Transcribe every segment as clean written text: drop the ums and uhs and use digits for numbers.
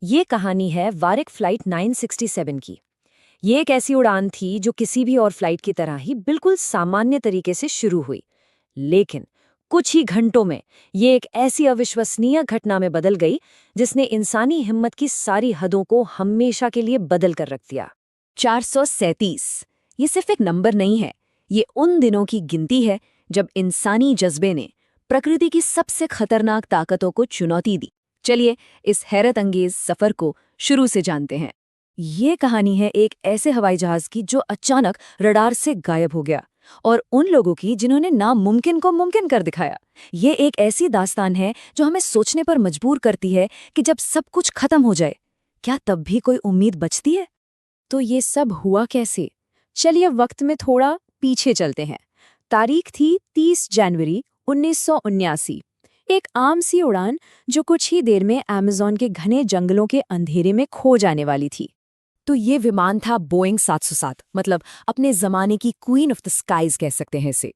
ये कहानी है वारिक फ्लाइट 967 की। ये एक ऐसी उड़ान थी जो किसी भी और फ्लाइट की तरह ही बिल्कुल सामान्य तरीके से शुरू हुई। लेकिन कुछ ही घंटों में ये एक ऐसी अविश्वसनीय घटना में बदल गई जिसने इंसानी हिम्मत की सारी हदों को हमेशा के लिए बदल कर रख दिया। 437 ये सिर्फ एक नंबर नहीं है, ये उन दिनों की गिनती है जब इंसानी जज्बे ने प्रकृति की सबसे खतरनाक ताकतों को चुनौती दी। चलिए इस हैरत अंगेज सफर को शुरू से जानते हैं। ये कहानी है एक ऐसे हवाई जहाज की जो अचानक रडार से गायब हो गया, और उन लोगों की जिन्होंने नामुमकिन को मुमकिन कर दिखाया। ये एक ऐसी दास्तान है जो हमें सोचने पर मजबूर करती है कि जब सब कुछ खत्म हो जाए, क्या तब भी कोई उम्मीद बचती है? तो ये सब हुआ कैसे? चलिए वक्त में थोड़ा पीछे चलते हैं। तारीख थी 30 जनवरी 1979। एक आम सी उड़ान जो कुछ ही देर में अमेज़न के घने जंगलों के अंधेरे में खो जाने वाली थी। तो ये विमान था बोइंग 707, मतलब अपने जमाने की क्वीन ऑफ द स्काईज कह सकते हैं इसे।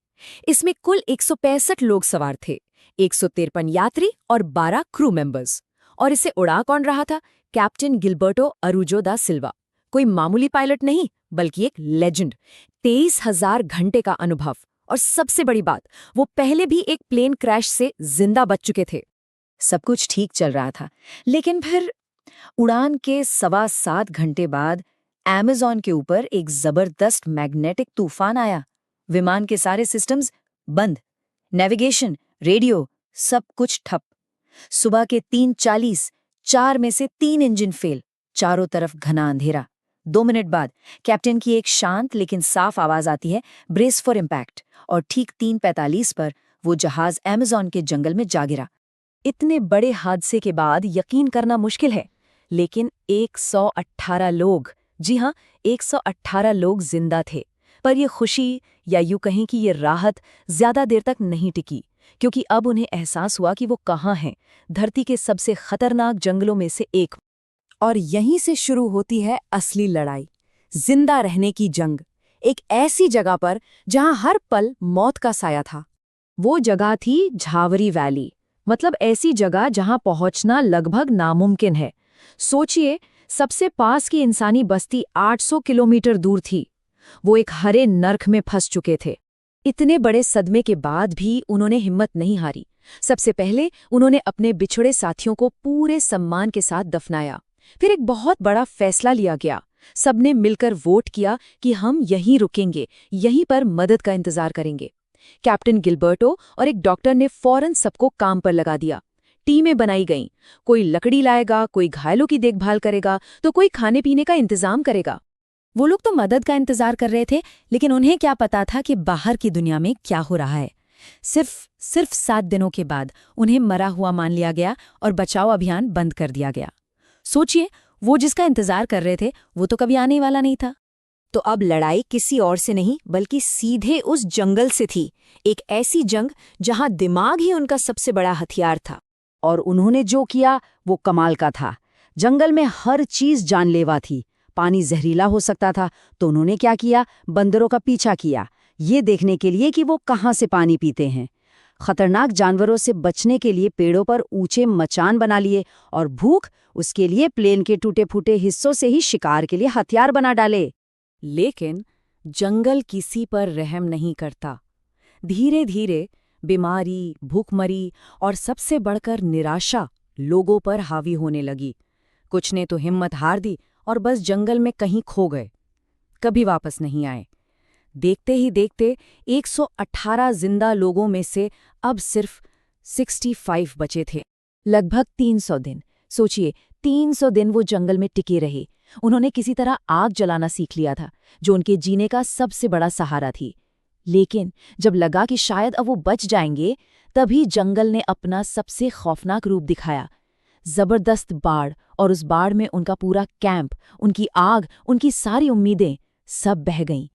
इसमें कुल 165 लोग सवार थे, 153 यात्री और 12 क्रू मेंबर्स। और इसे उड़ा कौन रहा था? कैप्टन गिलबर्टो अरूजो दा सिल्वा। कोई मामूली पायलट नहीं, बल्कि एक लेजेंड। 23,000 घंटे का अनुभव, और सबसे बड़ी बात, वो पहले भी एक प्लेन क्रैश से जिंदा बच चुके थे। सब कुछ ठीक चल रहा था, लेकिन फिर उड़ान के 7.25 घंटे बाद अमेज़न के ऊपर एक जबरदस्त मैग्नेटिक तूफान आया। विमान के सारे सिस्टम्स बंद, नेविगेशन, रेडियो, सब कुछ ठप। सुबह के 3:40, 4 में से 3 इंजन फेल, चारों तरफ घना अंधेरा। 2 मिनट बाद कैप्टन की एक शांत लेकिन साफ आवाज आती है, ब्रेस फॉर इम्पैक्ट। और ठीक 3:45 पर वो जहाज अमेज़न के जंगल में जा गिरा। इतने बड़े हादसे के बाद यकीन करना मुश्किल है, लेकिन 118 लोग, जी हाँ, 118 लोग जिंदा थे। पर ये खुशी, या यूं कहें कि ये राहत, ज्यादा देर तक नहीं टिकी, क्योंकि अब उन्हें एहसास हुआ कि वो कहाँ हैं, धरती के सबसे खतरनाक जंगलों में से एक। और यहीं से शुरू होती है असली लड़ाई, जिंदा रहने की जंग। एक ऐसी जगह पर जहां हर पल मौत का साया था। वो जगह थी झावरी वैली, मतलब ऐसी जगह जहां पहुंचना लगभग नामुमकिन है। सोचिए, सबसे पास की इंसानी बस्ती 800 किलोमीटर दूर थी। वो एक हरे नर्क में फंस चुके थे। इतने बड़े सदमे के बाद भी उन्होंने हिम्मत नहीं हारी। सबसे पहले उन्होंने अपने बिछड़े साथियों को पूरे सम्मान के साथ दफनाया। फिर एक बहुत बड़ा फैसला लिया गया। सबने मिलकर वोट किया कि हम यहीं रुकेंगे, यहीं पर मदद का इंतजार करेंगे। कैप्टन गिलबर्टो और एक डॉक्टर ने फौरन सबको काम पर लगा दिया। टीमें बनाई गईं। कोई लकड़ी लाएगा, कोई घायलों की देखभाल करेगा, तो कोई खाने पीने का इंतजाम करेगा। वो लोग तो मदद का इंतजार कर रहे थे, लेकिन उन्हें क्या पता था कि बाहर की दुनिया में क्या हो रहा है। सिर्फ 7 दिनों के बाद उन्हें मरा हुआ मान लिया गया और बचाव अभियान बंद कर दिया गया। सोचिए, वो जिसका इंतजार कर रहे थे वो तो कभी आने वाला नहीं था। तो अब लड़ाई किसी और से नहीं, बल्कि सीधे उस जंगल से थी। एक ऐसी जंग जहां दिमाग ही उनका सबसे बड़ा हथियार था। और उन्होंने जो किया वो कमाल का था। जंगल में हर चीज जानलेवा थी। पानी जहरीला हो सकता था, तो उन्होंने क्या किया? बंदरों का पीछा किया, ये देखने के लिए कि वो कहाँ से पानी पीते हैं। खतरनाक जानवरों से बचने के लिए पेड़ों पर ऊंचे मचान बना लिए, और भूख, उसके लिए प्लेन के टूटे फूटे हिस्सों से ही शिकार के लिए हथियार बना डाले। लेकिन जंगल किसी पर रहम नहीं करता। धीरे धीरे बीमारी, भूखमरी और सबसे बढ़कर निराशा लोगों पर हावी होने लगी। कुछ ने तो हिम्मत हार दी और बस जंगल में कहीं खो गए, कभी वापस नहीं आए। देखते ही देखते 118 जिंदा लोगों में से अब सिर्फ 65 बचे थे। लगभग 300 दिन। सोचिए, 300 दिन वो जंगल में टिके रहे। उन्होंने किसी तरह आग जलाना सीख लिया था, जो उनके जीने का सबसे बड़ा सहारा थी। लेकिन जब लगा कि शायद अब वो बच जाएंगे, तभी जंगल ने अपना सबसे खौफनाक रूप दिखाया। जबरदस्त बाढ़, और उस बाढ़ में उनका पूरा कैंप, उनकी आग, उनकी सारी उम्मीदें सब बह गईं।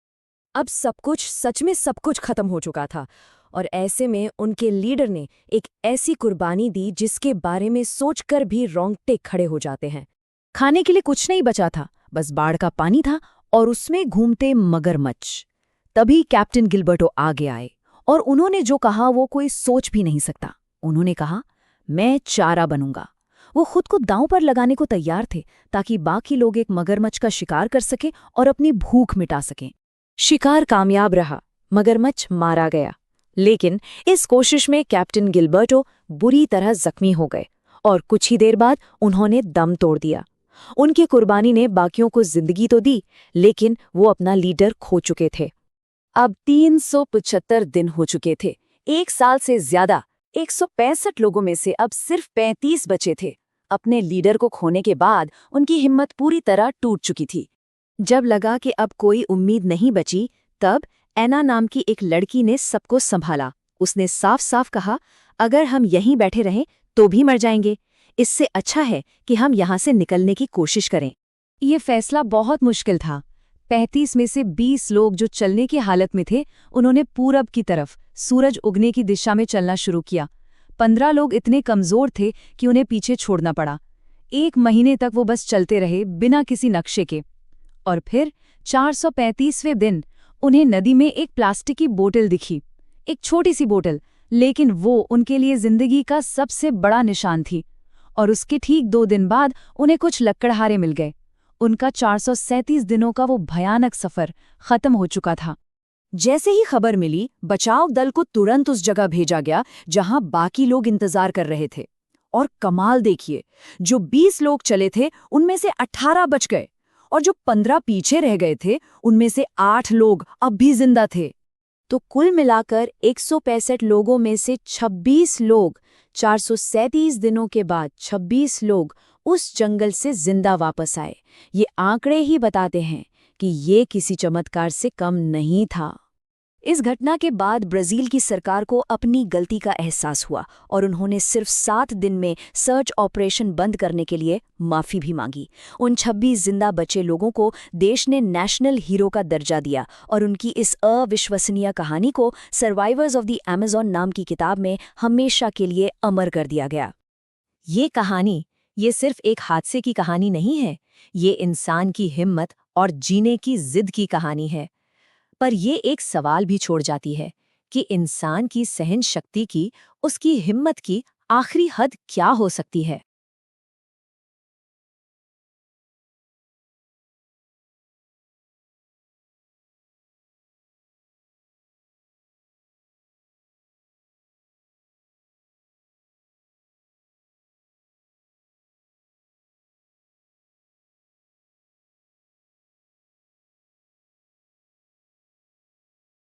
अब सच में सब कुछ खत्म हो चुका था। और ऐसे में उनके लीडर ने एक ऐसी कुर्बानी दी जिसके बारे में सोचकर भी रोंगटे खड़े हो जाते हैं। खाने के लिए कुछ नहीं बचा था, बस बाढ़ का पानी था और उसमें घूमते मगरमच्छ। तभी कैप्टन गिलबर्टो आगे आए, और उन्होंने जो कहा वो कोई सोच भी नहीं सकता। उन्होंने कहा, मैं चारा बनूंगा। वो खुद को दांव पर लगाने को तैयार थे ताकि बाकी लोग एक मगरमच्छ का शिकार कर सकें और अपनी भूख मिटा सकें। शिकार कामयाब रहा, मगरमच्छ मारा गया, लेकिन इस कोशिश में कैप्टन गिलबर्टो बुरी तरह जख्मी हो गए और कुछ ही देर बाद उन्होंने दम तोड़ दिया। उनकी कुर्बानी ने बाकियों को जिंदगी तो दी, लेकिन वो अपना लीडर खो चुके थे। अब 375 दिन हो चुके थे, एक साल से ज्यादा। 165 लोगों में से अब सिर्फ 35 बचे थे। अपने लीडर को खोने के बाद उनकी हिम्मत पूरी तरह टूट चुकी थी। जब लगा कि अब कोई उम्मीद नहीं बची, तब एना नाम की एक लड़की ने सबको संभाला। उसने साफ साफ कहा, अगर हम यहीं बैठे रहें तो भी मर जाएंगे, इससे अच्छा है कि हम यहाँ से निकलने की कोशिश करें। ये फैसला बहुत मुश्किल था। 35 में से 20 लोग जो चलने की हालत में थे, उन्होंने पूरब की तरफ सूरज उगने की दिशा में चलना शुरू किया। 15 लोग इतने कमजोर थे कि उन्हें पीछे छोड़ना पड़ा। 1 महीने तक वो बस चलते रहे बिना किसी नक्शे के। और फिर 435वें दिन उन्हें नदी में एक प्लास्टिक की बोतल दिखी, एक छोटी सी बोतल, लेकिन वो उनके लिए जिंदगी का सबसे बड़ा निशान थी। और उसके ठीक 2 दिन बाद उन्हें कुछ लकड़हारे मिल गए। उनका 437 दिनों का वो भयानक सफर खत्म हो चुका था। जैसे ही खबर मिली, बचाव दल को तुरंत उस जगह भेजा गया जहां बाकी लोग इंतजार कर रहे थे। और कमाल देखिए, जो 20 लोग चले थे उनमें से 18 बच गए, और जो 15 पीछे रह गए थे उनमें से 8 लोग अब भी जिंदा थे। तो कुल मिलाकर 165 लोगों में से 26 लोग 437 दिनों के बाद 26 लोग उस जंगल से जिंदा वापस आए। ये आंकड़े ही बताते हैं कि ये किसी चमत्कार से कम नहीं था। इस घटना के बाद ब्राजील की सरकार को अपनी गलती का एहसास हुआ और उन्होंने सिर्फ 7 दिन में सर्च ऑपरेशन बंद करने के लिए माफी भी मांगी। उन 26 जिंदा बचे लोगों को देश ने नेशनल हीरो का दर्जा दिया और उनकी इस अविश्वसनीय कहानी को सर्वाइवर्स ऑफ द अमेज़न नाम की किताब में हमेशा के लिए अमर कर दिया गया। ये कहानी ये सिर्फ एक हादसे की कहानी नहीं है, ये इंसान की हिम्मत और जीने की जिद की कहानी है। पर ये एक सवाल भी छोड़ जाती है कि इंसान की सहन शक्ति की, उसकी हिम्मत की आखिरी हद क्या हो सकती है।